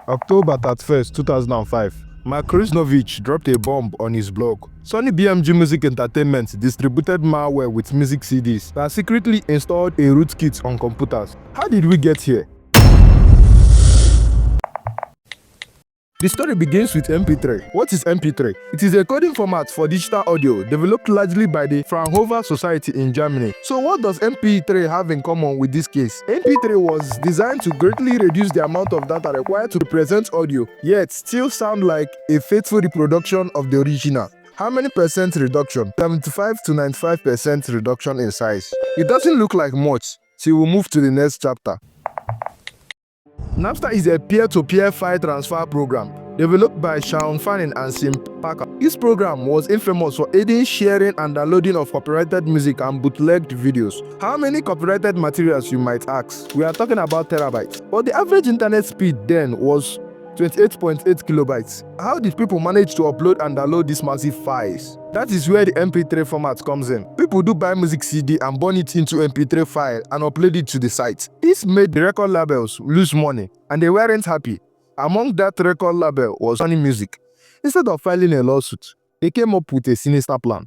October 31st, 2005, Russinovich dropped a bomb on his blog. Sony BMG Music Entertainment distributed malware with music CDs that secretly installed a rootkit on computers. How did we get here? The story begins with MP3. What is MP3? It is a coding format for digital audio developed largely by the Fraunhofer Society in Germany. So what does MP3 have in common with this case? MP3 was designed to greatly reduce the amount of data required to represent audio, yet still sound like a faithful reproduction of the original. How many percent reduction? 75 to 95% reduction in size. It doesn't look like much, so we'll move to the next chapter. Napster is a peer-to-peer file transfer program developed by Sean Fanning and Sim Parker. This program was infamous for aiding sharing and downloading of copyrighted music and bootlegged videos. How many copyrighted materials, you might ask? We are talking about terabytes. But the average internet speed then was 28.8 kilobytes. How did people manage to upload and download these massive files? That is where the MP3 format comes in. People do buy music CD and burn it into MP3 file and upload it to the site. This made the record labels lose money, and they weren't happy. Among that record label was Sony Music. Instead of filing a lawsuit, they came up with a sinister plan.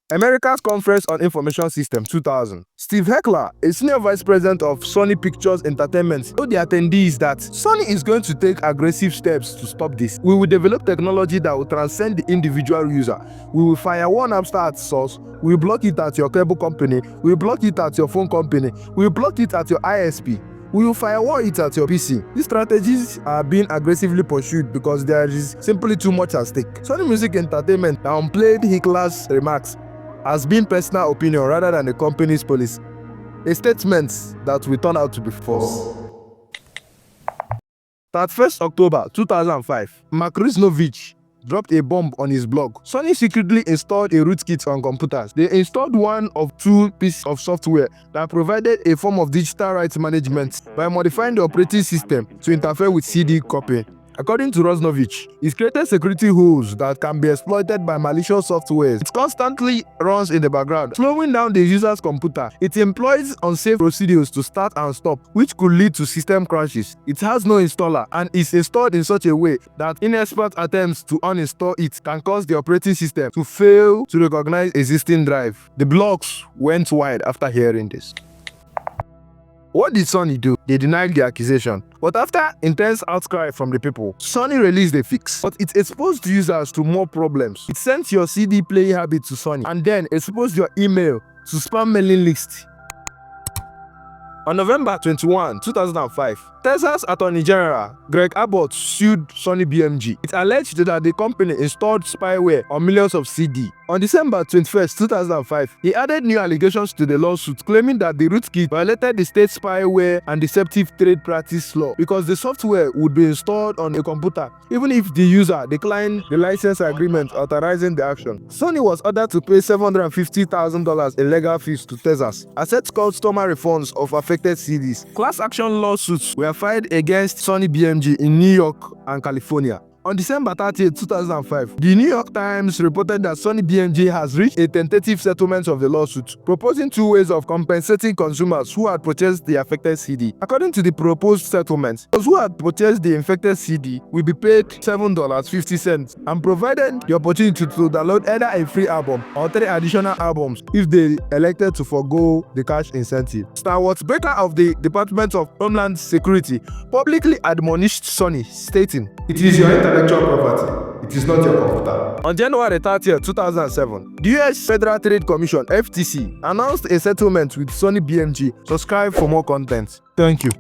America's Conference on Information Systems 2000. Steve Heckler, a senior vice president of Sony Pictures Entertainment, told the attendees that Sony is going to take aggressive steps to stop this. We will develop technology that will transcend the individual user. We will firewall Napster at source. We will block it at your cable company. We will block it at your phone company. We will block it at your ISP. We will firewall it at your PC. These strategies are being aggressively pursued because there is simply too much at stake. Sony Music Entertainment downplayed Heckler's remarks as being personal opinion rather than the company's policy, a statement that will turn out to be false. 31st October 2005, Russinovich dropped a bomb on his blog. Sony secretly installed a rootkit on computers. They installed one of two pieces of software that provided a form of digital rights management by modifying the operating system to interfere with CD copying. According to Russinovich, it created security holes that can be exploited by malicious software. It constantly runs in the background, slowing down the user's computer. It employs unsafe procedures to start and stop, which could lead to system crashes. It has no installer and is installed in such a way that inexpert attempts to uninstall it can cause the operating system to fail to recognize existing drive. The blogs went wide after hearing this. What did Sony do? They denied the accusation. But after intense outcry from the people, Sony released a fix. But it exposed users to more problems. It sent your CD playing habit to Sony and then exposed your email to spam mailing list. On November 21, 2005, Texas Attorney General Greg Abbott sued Sony BMG. It alleged that the company installed spyware on millions of CD. On December 21, 2005, he added new allegations to the lawsuit, claiming that the rootkit violated the state spyware and deceptive trade practice law because the software would be installed on a computer, even if the user declined the license agreement authorizing the action. Sony was ordered to pay $750,000 in legal fees to Texas, accept customer refunds of affected CDs. Class action lawsuits were filed against Sony BMG in New York and California. On December 30, 2005, the New York Times reported that Sony BMG has reached a tentative settlement of the lawsuit, proposing two ways of compensating consumers who had purchased the affected CD. According to the proposed settlement, those who had purchased the infected CD will be paid $7.50 and provided the opportunity to download either a free album or 3 additional albums if they elected to forego the cash incentive. Stalwart Baker of the Department of Homeland Security publicly admonished Sony, stating, "It is your intellectual property. It is not your computer." On January 30, 2007, the US Federal Trade Commission (FTC) announced a settlement with Sony BMG. Subscribe for more content. Thank you.